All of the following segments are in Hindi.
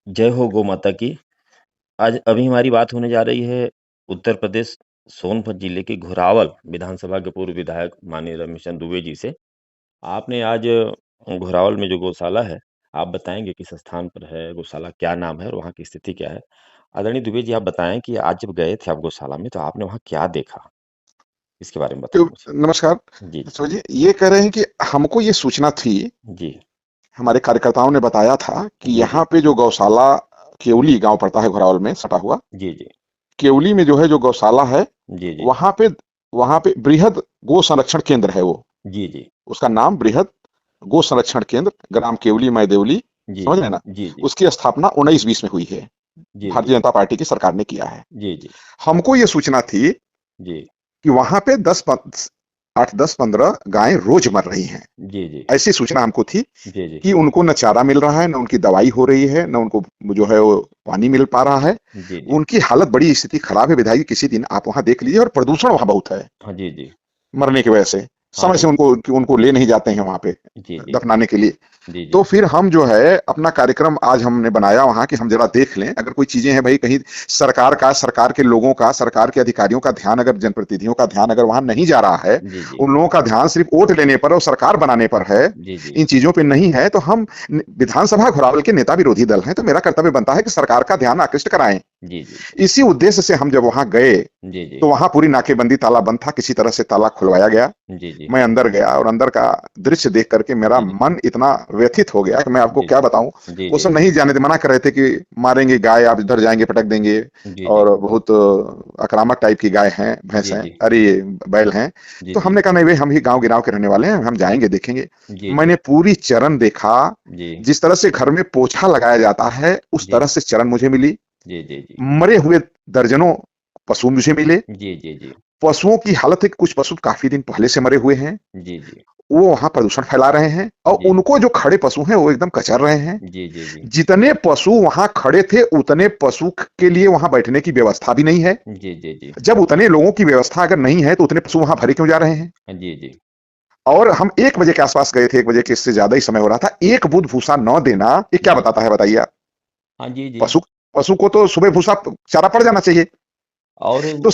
जय हो गौ माता की। आज अभी हमारी बात होने जा रही है उत्तर प्रदेश सोनभद्र जिले के घोरावल विधानसभा के पूर्व विधायक माननीय रमेशचंद्र दुबे जी से। आपने आज घोरावल में जो गौशाला है, आप बताएँगे किस स्थान पर है, गौशाला क्या नाम है और वहाँ की स्थिति क्या है? आदरणीय दुबे जी आप बताएँ कि आज जब गए थे आप गौशाला में तो आपने वहाँ क्या देखा? इसके बारे में बताएँ तो मुझे। नमस्कार। जी, जी। तो जी ये कह रहे हैं कि हमको ये सूचना थी, जी। हमारे कार्यकर्ताओं ने बताया था कि जी, जी। यहाँ पे जो गौशाला केवली गांव पड़ता है घोरावल में सटा हुआ, जी, जी। केवली में जो है जो गौशाला है, जी, जी। वहां पे वहां पे बृहद गो संरक्षण केंद्र है वो। जी, जी। उसका नाम बृहद गो संरक्षण केंद्र ग्राम केवली मैदेवली, जी, समझ जी। रहे हैं ना। जी, जी। उसकी स्थापना 1920 में हुई है, जी, भारतीय जी। जनता पार्टी की सरकार ने किया है। जी, जी। हमको ये सूचना थी जी। कि वहां पे 8 10 15 गायें रोज मर रही हैं। जी, जी। ऐसी सूचना हमको थी जी, जी। कि उनको न चारा मिल रहा है, न उनकी दवाई हो रही है, न उनको जो है वो पानी मिल पा रहा है। जी, जी। उनकी हालत बड़ी स्थिति खराब है विधायक, किसी दिन आप वहां देख लीजिए। और प्रदूषण वहां बहुत है हाँ, जी, जी। मरने की वजह से। हाँ समय जी। से उनको उनको ले नहीं जाते हैं वहां पे जी, जी। दफनाने के लिए। जी, तो जी। फिर हम जो है अपना कार्यक्रम आज हमने बनाया वहां कि हम जरा देख लें अगर कोई चीजें हैं भाई, कहीं सरकार के लोगों का, सरकार के अधिकारियों का ध्यान, अगर जनप्रतिनिधियों का ध्यान अगर वहां नहीं जा रहा है, जी, जी। उन लोगों का ध्यान सिर्फ वोट लेने पर और सरकार बनाने पर है, जी, जी। इन चीजों पे नहीं है, तो हम विधानसभा घोरावल के नेता विरोधी दल हैं, तो मेरा कर्तव्य बनता है कि सरकार का ध्यान आकृष्ट कराएं। जी, जी। इसी उद्देश्य से हम जब वहां गए जी, जी। तो वहां पूरी नाकेबंदी, ताला बंद था, किसी तरह से ताला खुलवाया गया। जी, जी। मैं अंदर गया और अंदर का दृश्य देख करके मेरा जी, जी। मन इतना व्यथित हो गया कि मैं आपको जी, क्या जी। बताऊं। जी, वो जी। सब नहीं जाने थे, मना कर रहे थे कि मारेंगे गाय, आप इधर जाएंगे पटक देंगे। जी, जी। और बहुत आक्रामक टाइप की गाय हैं, भैंस जी, हैं, जी। अरे ये बैल हैं। जी, तो जी। हमने कहा नहीं भाई, हम ही गांव गिराव के रहने वाले हैं, हम जाएंगे देखेंगे। जी, जी। मैंने पूरी चरण देखा। जी। जिस तरह से घर में पोछा लगाया जाता है उस जी। तरह से चरण मुझे मिली। जी, जी, जी। मरे हुए दर्जनों पशु मुझे मिले। जी, जी, जी। पशुओं की हालत है कि कुछ पशु काफी दिन पहले से मरे हुए हैं, जी, जी। वो वहां प्रदूषण फैला रहे हैं, और जी। उनको जो खड़े पशु हैं वो एकदम कचर रहे हैं। जी, जी, जी। जितने पशु वहां खड़े थे उतने पशु के लिए वहां बैठने की व्यवस्था भी नहीं है। जी, जी, जी। जब उतने लोगों की व्यवस्था अगर नहीं है तो उतने पशु वहां भरे क्यों जा रहे हैं। जी, जी। और हम 1 बजे के आसपास गए थे, 1 बजे के इससे ज्यादा ही समय हो रहा था। एक बूंद भूसा न देना ये क्या जी। बताता है बताइए आप। हाँ, जी, जी। पशु पशु को तो सुबह भूसा चारा पड़ जाना चाहिए। और जी। तो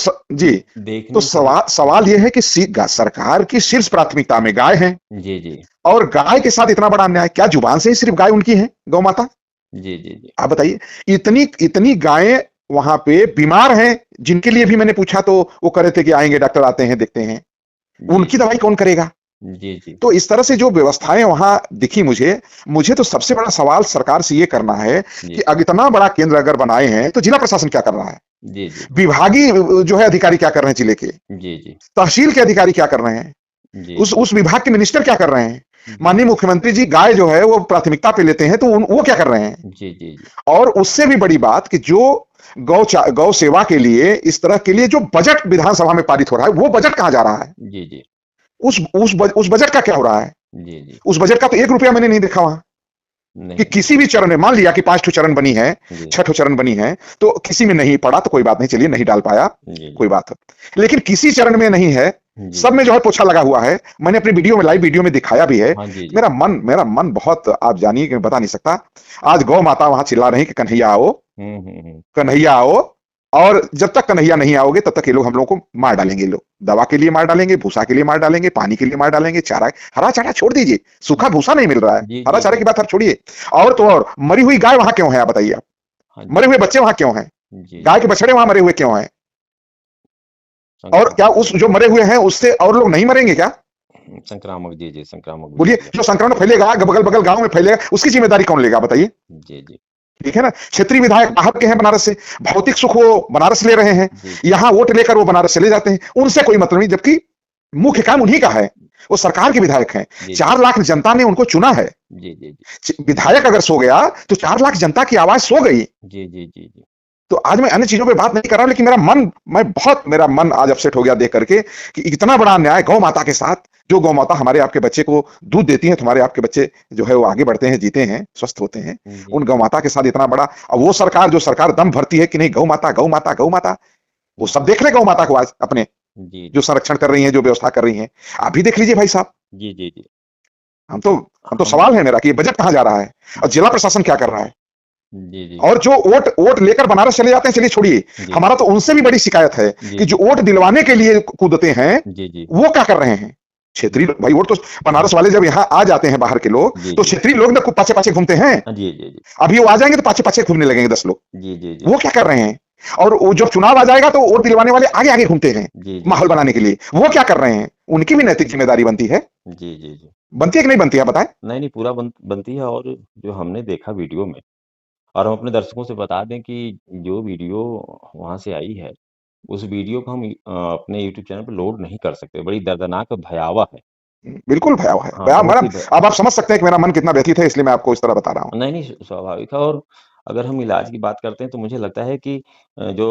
देखने से सवाल सवाल यह है कि सरकार की शीर्ष प्राथमिकता में गाय है, जी, जी। और गाय के साथ इतना बड़ा अन्याय। क्या जुबान से ही सिर्फ गाय उनकी है, गौ माता? जी, जी, जी। आप बताइए। इतनी इतनी गायें वहां पे बीमार हैं, जिनके लिए भी मैंने पूछा तो वो कह रहे थे कि आएंगे, डॉक्टर आते हैं, देखते हैं। जी, उनकी जी। दवाई कौन करेगा? जी, जी। तो इस तरह से जो व्यवस्थाएं वहां दिखी मुझे, मुझे तो सबसे बड़ा सवाल सरकार से ये करना है कि जी। अगर इतना बड़ा केंद्र अगर बनाए हैं तो जिला प्रशासन क्या कर रहा है? जी, जी। विभागीय जो है अधिकारी क्या कर रहे हैं जिले के? जी, जी। तहसील के अधिकारी क्या कर रहे हैं? जी, उस विभाग के मिनिस्टर क्या कर रहे हैं? जी। माननीय मुख्यमंत्री जी गाय जो है वो प्राथमिकता पे लेते हैं, तो वो क्या कर रहे हैं? जी, जी, जी। और उससे भी बड़ी बात कि जो गौ सेवा के लिए, इस तरह के लिए जो बजट विधानसभा में पारित हो रहा है, वो बजट कहां जा रहा है? जी, जी। उस बजट का क्या हो रहा है? जी, जी। उस बजट का तो 1 रुपया मैंने नहीं देखा वहां। कि नहीं। किसी भी चरण में, मान लिया कि 5 चरण बनी है, जी। 6 चरण बनी है, तो किसी में नहीं पड़ा तो कोई बात नहीं, चलिए नहीं डाल पाया, जी, जी। कोई बात है। लेकिन किसी चरण में नहीं है, जी। सब में जो है पोछा लगा हुआ है। मैंने अपनी वीडियो में, लाइव वीडियो में दिखाया भी है। हाँ, जी, जी। मेरा मन बहुत, आप जानिए कि मैं बता नहीं सकता। आज गौ माता वहां चिल्ला रही कि कन्हैया आओ, हुँ, हुँ, हुँ। कन्हैया आओ। और जब तक कन्हैया नहीं आओगे तब तक ये लोग हम लोगों को मार डालेंगे। ये लोग दवा के लिए मार डालेंगे, भूसा के लिए मार डालेंगे, पानी के लिए मार डालेंगे, चारा, हरा चारा छोड़ दीजिए, सूखा भूसा नहीं मिल रहा है, जी, हरा जी, चारे जी। की बात हर छोड़िए। और तो और मरी हुई गाय वहां क्यों है, आप बताइए। आप हाँ मरे जी। हुए बच्चे वहां क्यों हैं? जी, गाय जी। के बछड़े वहां मरे हुए क्यों हैं? और क्या संक्रामक। उस जो मरे हुए हैं उससे और लोग नहीं मरेंगे क्या? संक्रामक, जी, जी, संक्रामक बोलिए, बीमारियाँ। जो संक्रमण फैलेगा, बगल बगल गांव में फैलेगा, उसकी जिम्मेदारी कौन लेगा बताइए। जी, जी। ठीक है ना। क्षेत्रीय विधायक बाहर के हैं बनारस से, भौतिक सुख वो बनारस ले रहे हैं, जी, यहां वोट लेकर वो बनारस चले जाते हैं, उनसे कोई मतलब नहीं, जबकि मुख्य काम उन्हीं का है। वो सरकार के विधायक हैं। जी, जी। 4 लाख जनता ने उनको चुना है। जी, जी, जी। विधायक अगर सो गया तो 4 लाख जनता की आवाज सो गई। जी, जी, जी, जी। तो आज मैं अन्य चीजों पे बात नहीं कर रहा, लेकिन मेरा मन आज अपसेट हो गया देख करके कि इतना बड़ा अन्याय गौ माता के साथ। जो गौ माता हमारे आपके बच्चे को दूध देती है, तुम्हारे आपके बच्चे जो है वो आगे बढ़ते हैं, जीते हैं, स्वस्थ होते हैं। जी, उन गौ माता के साथ इतना बड़ा, और वो सरकार, जो सरकार दम भरती है कि नहीं गौ माता गौ माता गौ माता, वो सब देख ले गौ माता को आज अपने, जी, जो जी। संरक्षण कर रही है, जो व्यवस्था कर रही है। आप भी देख लीजिए भाई साहब। जी, जी, जी। हम तो हम सवाल है मेरा कि ये बजट कहां जा रहा है और जी, जिला प्रशासन क्या कर रहा है? जी, जी। और जो वोट वोट लेकर बनारस चले जाते हैं, चलिए छोड़िए, जी, हमारा तो उनसे भी बड़ी शिकायत है जी, कि जो जी। वोट दिलवाने के लिए कूदते हैं, जी, जी। वो क्या कर रहे हैं? क्षेत्रीय भाई वोट तो बनारस वाले जब यहाँ आ जाते हैं बाहर के लोग, जी, तो जी। क्षेत्रीय लोग ना खूब पाछे-पाछे घूमते हैं। हाँ, जी, जी, जी। अभी वो आ जाएँगे तो पाछे-पाछे घूमने लगेंगे 10 लोग। जी, जी, जी। वो क्या कर रहे हैं? और वो जब चुनाव आ जाएगा तो वोट दिलवाने वाले आगे-आगे घूमते हैं, जी, जी, माहौल जी। बनाने के लिए। वो क्या कर रहे हैं? उनकी भी नैतिक ज़िम्मेदारी बनती है। जी, जी, जी। बनती है कि नहीं बनती है आप बताएँ? नहीं, नहीं, पूरा बनती है। और जो हमने देखा वीडियो में, और हम अपने दर्शकों से बता दें कि जो वीडियो वहाँ से आई है, उस वीडियो को हम अपने यूट्यूब चैनल पे लोड नहीं कर सकते। बड़ी दर्दनाक और भयावह है। बिल्कुल भयावह है। हाँ, भया बहुत मेरा ही भ अब आप समझ सकते हैं कि मेरा मन कितना व्यथित है, इसलिए मैं आपको इस तरह बता रहा हूँ। नहीं, नहीं, स्वाभाविक है। और अगर हम इलाज की बात करते हैं तो मुझे लगता है कि जो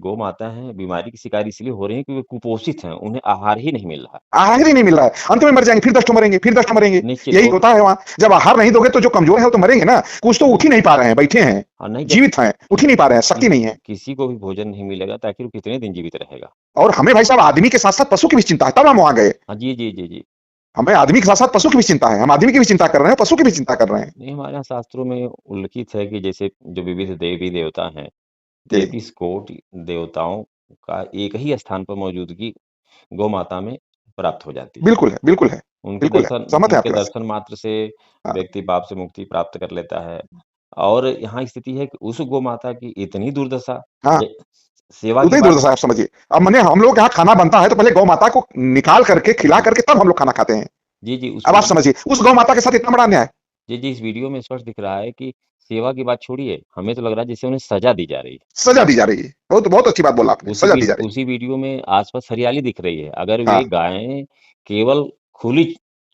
गौ माता हैं, बीमारी की शिकार इसलिए हो रही हैं कि वे कुपोषित हैं, उन्हें आहार ही नहीं मिल रहा। आहार ही नहीं मिल रहा है। अंत में मर जाएँगे, फिर 10 ठो मरेंगे, फिर 10 ठो मरेंगे। निश्चित। यही और होता है वहाँ। जब आहार नहीं दोगे तो जो कमज़ोर है वो तो मरेंगे ना। कुछ तो जी, उठ ही नहीं पा रहे हैं, बैठे हैं, और नहीं, जब जीवित हैं, उठ ही नहीं किसी पा रहे हैं, शक्ति नहीं किसी है। किसी को भी भोजन नहीं मिलेगा तो आखिर वो कितने दिन जीवित रहेगा? और हमें भाई साहब आदमी के साथ-साथ पशु की भी चिंता है, तब हम वहाँ गए। हाँ, जी, जी, जी, जी। हमें आदमी के साथ-साथ पशु की भी चिंता है। हम आदमी की भी चिंता कर रहे हैं, पशु की भी चिंता कर रहे हैं। नहीं, हमारे यहाँ शास्त्रों में उल्लिखित है कि जैसे जो विविध देवी-देवता हैं, जी। 33 कोटि देवताओं का एक ही स्थान पर मौजूदगी गौ माता में प्राप्त हो जाती है। बिल्कुल है, बिल्कुल है। बिल्कुल है। सहमत हैं उनके आपकी बात से। दर्शन मात्र से हाँ, व्यक्ति पाप से मुक्ति प्राप्त कर लेता है। और यहाँ स्थिति है कि उस गौ माता की इतनी दुर्दशा, हाँ। जे सेवा की उतनी बात। दुर्दशा आप समझिए। अब माने हम लोग के यहाँ खाना बनता है तो पहले गौ माता को निकाल करके, खिला जी, करके तब हम लोग खाना खाते हैं। जी, जी, अब आप समझिए, उस गौ माता के साथ इतना बड़ा अन्याय। जी, जी, इस वीडियो में स्पष्ट दिख रहा है कि सेवा की बात छोड़िए, हमें तो लग रहा है जैसे उन्हें सज़ा दी जा रही है। सज़ा दी जा रही है। बहुत बहुत अच्छी बात बोला आपने, सज़ा दी जा रही उसी वीडियो में आस-पास हरियाली दिख रही है। अगर है। वे हाँ, गायें केवल खुली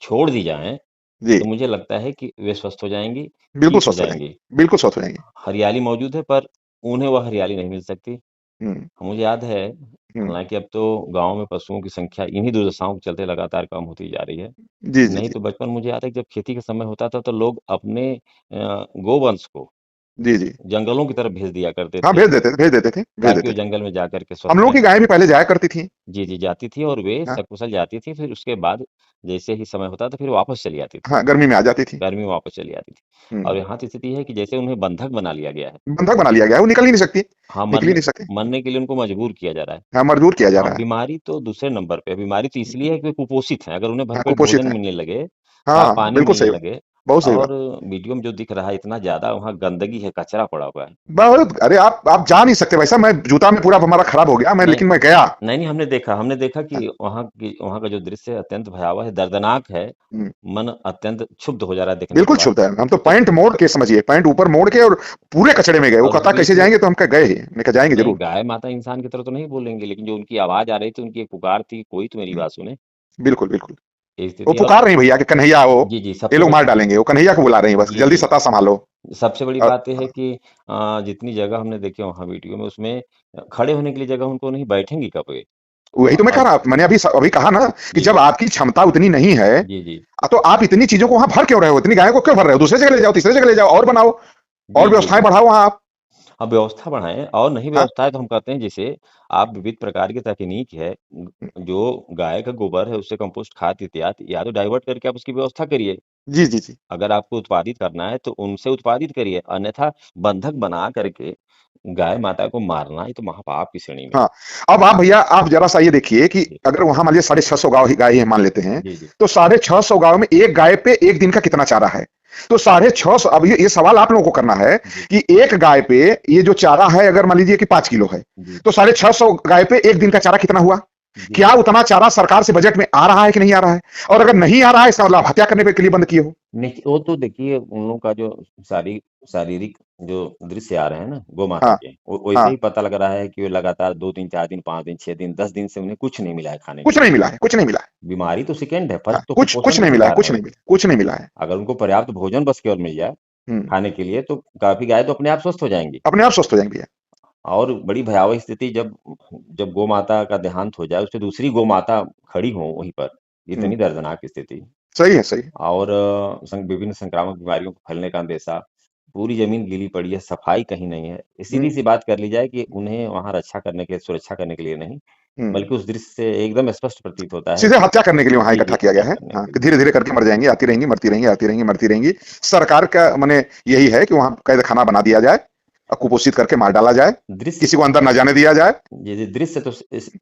छोड़ दी जाएँ, जी। तो मुझे लगता है कि वे स्वस्थ हो जाएँगी, बिल्कुल ठीक हो स्वस्थ हो जाएँगी। जाएँगी। बिल्कुल स्वस्थ हो जाएँगी। हरियाली मौजूद है, पर उन्हें वह हरियाली नहीं मिल सकती। हुँ, मुझे याद है, हुँ। हालाँकि अब तो गाँव में पशुओं की संख्या इन्हीं दुर्दशाओं के चलते लगातार कम होती जा रही है। जी, जी, नहीं जी। तो बचपन मुझे याद है कि जब खेती का समय होता था तो लोग अपने गोवंश को जी, जी। जंगलों की तरफ भेज दिया करते हाँ, थे, भेज देते थे, भेज ताकि देते वो थे। जंगल में जा कर के हम स्वस्थ लोगों की रहें। गायें भी पहले जाया करती थीं। जी, जी, जाती थी और वे हाँ, सकुशल जाती थी, फिर उसके बाद जैसे ही समय होता था फिर वापस चली आती थी। हाँ, गर्मी में आ जाती थीं। गर्मी में वापस चली आती थी। और हुँ। यहाँ तो स्थिति है कि जैसे उन्हें बंधक बना लिया गया है। बंधक बना लिया गया है, वो निकल ही नहीं सकती। हाँ, निकल ही नहीं सकती। मरने के लिए उनको मजबूर किया जा रहा है। हाँ, मजबूर किया जा हाँ, रहा है। बीमारी तो दूसरे नंबर पे है। बीमारी तो इसलिए है कि वे कुपोषित हैं। अगर उन्हें हाँ, भरपेट कुपोषित भोजन हैं। मिलने लगे, हाँ, पानी बिल्कुल मिलने सही बात। लगे, बहुत सही बात। और वीडियो में जो दिख रहा है इतना ज़्यादा वहाँ गंदगी है, कचरा पड़ा हुआ है। बहुत अरे आप जा नहीं सकते भाई साहब, मैं जूता में पूरा हमारा खराब हो गया, नहीं, लेकिन मैं गया। नहीं, नहीं, हमने देखा कि वहाँ का जो दृश्य अत्यंत भयावह है, दर्दनाक है। हुँ। मन अत्यंत क्षुब्ध हो जा रहा है देखने के बिल्कुल बाद। छूता है। हम तो तो पैंट मोड़ के समझिए, पैंट ऊपर मोड़ के और पूरे कचड़े में गए। वो और कहता कैसे बीच में जाएँगे? तो हम कहा गए ही। मैंने कहा जाएँगे नहीं, ज़रूर। गाय माता इंसान की तरह तो नहीं बोलेंगे, लेकिन जो उनकी आवाज़ आ रही थी, उनकी एक पुकार थी, कोई तो मेरी हुँ, बात सुने। बिल्कुल, बिल्कुल। ये वो स्थिति। और पुकार रही भैया कि कन्हैया आओ, जी, जी, ये लोग मार डालेंगे। वो कन्हैया को बुला रही हैं बस, जी, जल्दी जी। सत्ता सँभालो। सबसे बड़ी और बात ये है कि जितनी जगह हमने देखी वहाँ वीडियो में, उसमें खड़े होने के लिए जगह उनको नहीं, बैठेंगी कब वे? वही तो मैं कह और रहा मैंने अभी कहा ना कि जी, जब जी। आपकी क्षमता उतनी नहीं है, जी, जी। तो आप इतनी चीज़ों को वहाँ भर क्यों रहे हो? इतनी गायों को क्यों भर रहे हो? दूसरी जगह ले जाओ, तीसरी जगह ले जाओ और बनाओ, और जी, जी, व्यवस्थाएँ जी। बढ़ाओ वहाँ आप। हाँ, व्यवस्था बढ़ाएँ, और नहीं हाँ। व्यवस्था है तो हम कहते हैं जैसे आप विविध प्रकार की तकनीक है, जो गाय का गोबर है उससे कंपोस्ट खाद इत्यादि, या तो डाइवर्ट करके आप उसकी व्यवस्था करिए। जी, जी, जी। अगर आपको उत्पादित करना है तो उनसे उत्पादित करिए, अन्यथा बंधक बना करके गाय माता को मारना, ये तो महापाप की श्रेणी में है। हाँ, अब आप भैया आप ज़रा-सा ये देखिए कि जी, अगर वहाँ मान लीजिए 650 गाँव ही गाय ही मान लेते हैं, जी, जी। तो 650 गाँव में एक गाय पे 1 दिन का कितना चारा है? तो 650 अब ये सवाल आप लोगों को करना है जी, कि एक गाय पे ये जो चारा है अगर मान लीजिए कि 5 किलो है, जी, तो 650 गाय पे 1 दिन का चारा कितना हुआ? जी, क्या जी। उतना चारा सरकार से बजट में आ रहा है कि नहीं आ रहा है? और अगर नहीं आ रहा है इसका मतलब आप हत्या करने के लिए बंद किए हो। नहीं, वो तो देखिए उन लोगों का जो शारीरिक जो दृश्य आ रहे हैं ना गौ माता हाँ, के, वो वैसे हाँ, ही पता लग रहा है कि वे लगातार 2 दिन, 4 दिन, 5 दिन, 6 दिन, 10 दिन से उन्हें कुछ नहीं मिला है खाने के कुछ लिए। नहीं मिला है, कुछ नहीं मिला है। बीमारी तो सेकंड है, हाँ, फर्स्ट तो कुछ कुपोषण नहीं का मिला है, शिकार कुछ है नहीं वो। मिला कुछ नहीं मिला है। अगर उनको पर्याप्त भोजन बस केवल मिल जाए हुँ, खाने के लिए, तो काफ़ी गाय तो अपने आप स्वस्थ हो जाएँगी। अपने आप स्वस्थ हो जाएँगे भैया। और बड़ी भयावह स्थिति जब जब गौ माता का देहांत हो जाए, उसपे दूसरी गौ माता खड़ी हो वहीं पर, हुँ, इतनी दर्दनाक स्थिति। सही है, सही है। और विभिन्न संक्रामक बीमारियों को फैलने का अंदेशा, पूरी ज़मीन गीली पड़ी है, सफाई कहीं नहीं है। हुँ, सीधी-सी बात कर ली जाए कि उन्हें वहाँ रक्षा करने के सुरक्षा करने के लिए नहीं, बल्कि उस दृश्य से एकदम स्पष्ट प्रतीत होता है सीधे हत्या करने के लिए वहां जी, जी, इकट्ठा किया हत्या गया है। करने हाँ, के कि लिए। धीरे-धीरे करके मर जाएँगी, आती रहेंगी, मरती रहेंगी, आती रहेंगी, मरती रहेंगी। सरकार का माने यही है कि वहाँ कैद खाना बना दिया जाए और कुपोषित करके मार डाला जाए, दृश्य किसी को अंदर न जाने दिया जाए। जी, दृश्य तो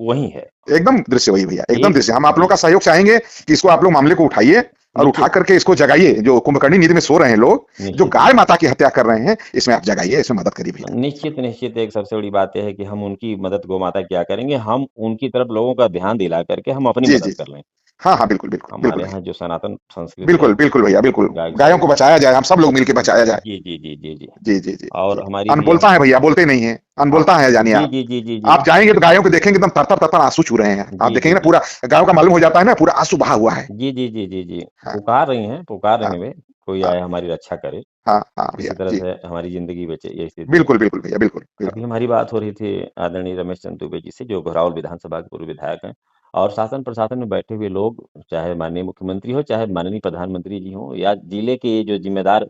वही है। एकदम दृश्य वही भैया, एकदम एक दृश्य। हम आप लोगों जी, का सहयोग चाहेंगे कि इसको आप लोग मामले को उठाइए और उठा निश्चित, करके इसको जगाइए। जो कुंभकर्णी नीति में सो रहे हैं लोग, जो निश्चित, गाय माता की हत्या कर रहे हैं, इसमें आप जगाइए, इसमें मदद करिए भैया। निश्चित, निश्चित एक सबसे बड़ी बात ये है कि हम उनकी मदद गौ-माता क्या करेंगे, हम उनकी तरफ लोगों का ध्यान दिला करके हम अपनी जी, मदद जी, कर जी। लें। हाँ, हाँ, बिल्कुल, बिल्कुल, बिल्कुल हमारे भैया। यहाँ जो सनातन संस्कृति है, बिल्कुल, बिल्कुल भैया, बिल्कुल। गायों गाय-गौ को बचाया जाए, हम सब लोग मिलके बचाया जाए। जी, जी, जी, जी, जी। जी, जी, जी, और जी। हमारी भी अनबोलता है भैया, बोलते नहीं हैं। हाँ। अनबोलता है जानिए जी, आप। जी, जी, जी, जी। आप जाएँगे तो गायों को देखेंगे एकदम तर-तर आँसू छू रहे हैं। आप जी, देखेंगे जी, ना जी। पूरा गायों का मालूम हो जाता है ना पूरा आँसू बहा हुआ है। जी, जी, जी, जी, जी। हाँ, पुकार रही हाँ, हैं वे, कोई हाँ, आए हमारी रक्षा करे, हाँ, हाँ किसी भैया। तरह जी। से हमारी ज़िंदगी बचे, ये स्थिति है। बिल्कुल, बिल्कुल भैया, बिल्कुल, अभी बिल्कुल। हमारी बात हो रही थी आदरणीय रमेश चंद्र दुबे जी से, जो घोरावल विधानसभा के पूर्व विधायक हैं और शासन प्रशासन में बैठे हुए लोग, चाहे माननीय मुख्यमंत्री हो, चाहे माननीय प्रधानमंत्री जी हों या जिले के जो ज़िम्मेदार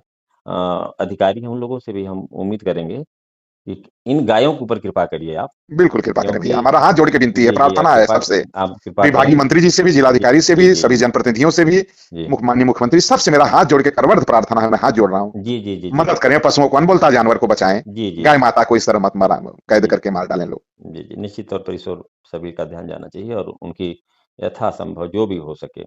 अधिकारी हैं, उन लोगों से भी हम उम्मीद करेंगे कि इन गायों के ऊपर कृपा करिए आप, बिल्कुल कृपा करें भैया। क्योंकि हमारा हाथ जोड़ के विनती है, जी, जी, प्रार्थना है सबसे। आप कृपा विभागीय करें। मंत्री जी से भी, जी, जिलाधिकारी से जी, भी, जी, सभी जी, जनप्रतिनिधियों से भी, जी। माननीय मुख्यमंत्री सबसे मेरा हाथ जोड़ के करवड़ प्रार्थना है, मैं हाथ जोड़ रहा हूँ। जी, जी, जी, जी। मदद करें पशुओं को, अनबोलता जानवर को बचाएं। जी, जी, गाय जी। माता को इस तरह मत मारा कैद जी, करके मार डालें लोग। जी, जी। निश्चित तौर पर इस ओर सभी का ध्यान जाना चाहिए और उनकी यथासंभव जो भी हो सके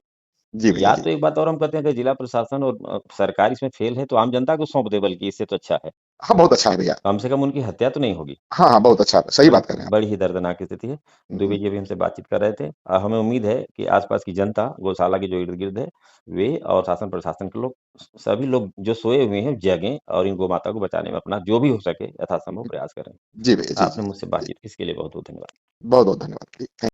जी भैया या जी। तो एक बात और हम कहते हैं कि जिला प्रशासन और सरकार इसमें फेल है तो आम जनता को सौंप दे बल्कि इससे तो अच्छा है। हाँ, बहुत अच्छा है भैया। कम से कम उनकी हत्या तो नहीं होगी। हाँ, हाँ, बहुत अच्छा है। सही बड़ी बात कर रहे हैं आप। बड़ी ही दर्दनाक स्थिति है। दुबे हुँ, जी अभी हमसे बातचीत कर रहे थे। हमें उम्मीद है कि आस-पास की जनता, गौशाला के जो इर्द-गिर्द है, वे और शासन प्रशासन के लोग सभी लोग जो सोए हुए हैं जगें और इन गौ माता को बचाने में अपना जो भी हो सके यथासंभव प्रयास करें। जी भैया, जी, जी, आपने मुझसे जी। बातचीत की इसके लिए बहुत-बहुत धन्यवाद। बहुत-बहुत धन्यवाद। जी, थैंक